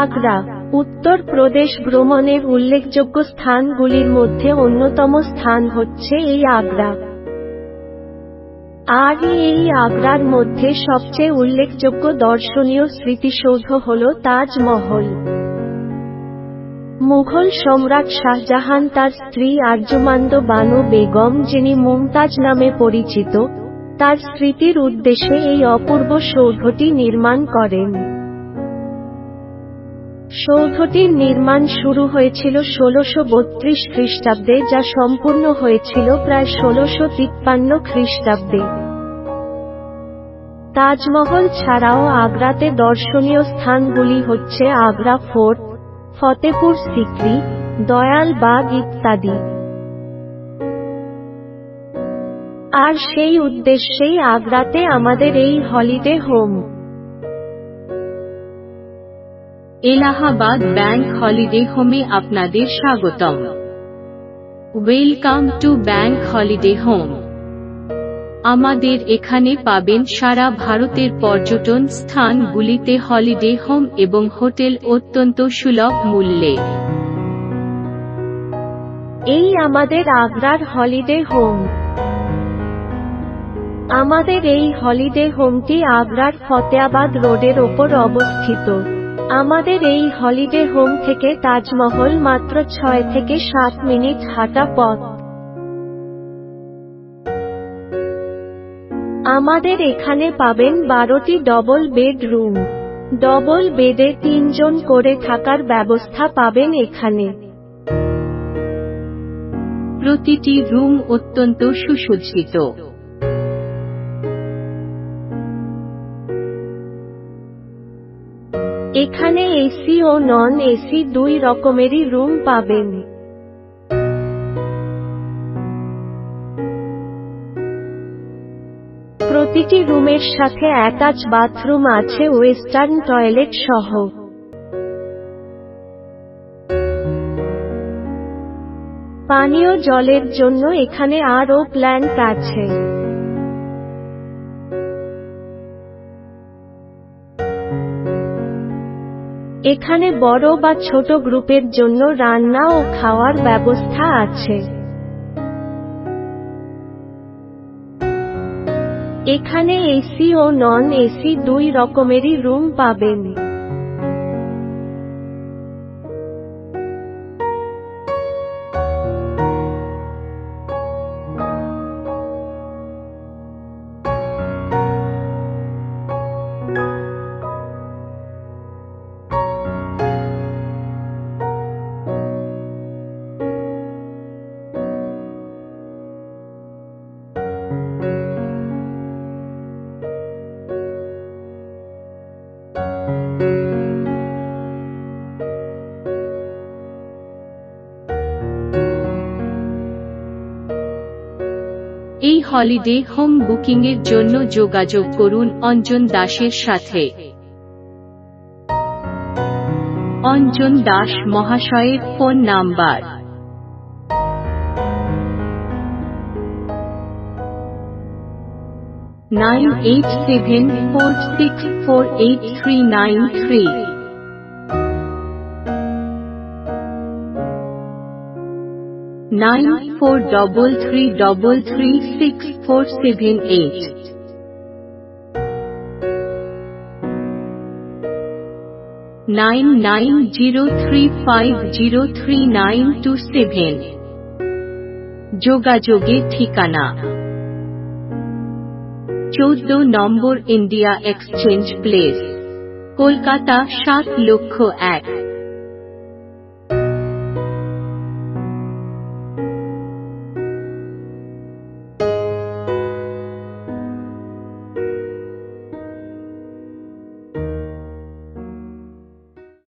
আগ্রা উত্তর প্রদেশ ভ্রমণের উল্লেখযোগ্য স্থানগুলির মধ্যে অন্যতম স্থান হচ্ছে এই আগ্রা। আর এই আগ্রার মধ্যে সবচেয়ে উল্লেখযোগ্য দর্শনীয় স্মৃতিসৌধ হল তাজমহল। মুঘল সম্রাট শাহজাহান তার স্ত্রী আরজুমান্দ বানু বেগম, যিনি মুমতাজ নামে পরিচিত, তার স্মৃতির উদ্দেশ্যে এই অপূর্ব সৌধটি নির্মাণ করেন। সৌধটির নির্মাণ শুরু হয়েছিল 1632 খ্রিস্টাব্দে, যা সম্পূর্ণ হয়েছিল প্রায় 1653 খ্রিস্টাব্দে। তাজমহল ছাড়াও আগ্রাতে দর্শনীয় স্থানগুলি হচ্ছে আগ্রা ফোর্ট, ফতেপুর সিক্রি, দয়াল বাগ ইত্যাদি। আর সেই উদ্দেশ্যেই আগ্রাতে আমাদের এই holiday home. Allahabad bank holiday হোমে আপনাদের স্বাগতম। Welcome to bank holiday home. আমাদের এখানে পাবেন সারা ভারতের পর্যটন স্থানগুলিতে হলিডে হোম এবং হোটেল অত্যন্ত সুলভ মূল্যে। এই আমাদের আগ্রার হলিডে হোম। আমাদের এই হলিডে হোমটি আগ্রার ফতেয়াবাদ রোডের ওপর অবস্থিত। আমাদের এই হলিডে হোম থেকে তাজমহল মাত্র 6 থেকে 7 মিনিট হাঁটা পথ। আমাদের এখানে পাবেন 12টি ডবল বেড রুম। ডবল বেডে 3 জন করে থাকার ব্যবস্থা পাবেন এখানে। প্রতিটি রুম অত্যন্ত সুসজ্জিত। এখানে এসি ও নন এসি 2 রকমেরই রুম পাবেন। প্রতিটি রুমের সাথে অ্যাটাচ বাথরুম আছে, ওয়েস্টার্ন টয়লেট সহ। পানীয় জলের জন্য এখানে আরও প্ল্যান্ট আছে। এখানে বড় বা ছোট গ্রুপের জন্য রান্না ও খাওয়ার ব্যবস্থা আছে। এখানে এসি ও নন এসি 2 রকমেরই রুম পাবেন। এই হলিডে হোম বুকিংয়ের জন্য যোগাযোগ করুন অঞ্জন দাসের সাথে। অঞ্জন দাস মহাশয়ের ফোন নাম্বার 9874648393 9433336478 9903503927। যোগাযোগের ঠিকানা 14 নম্বর ইন্ডিয়া এক্সচেঞ্জ প্লেস, কলকাতা 7,01,000।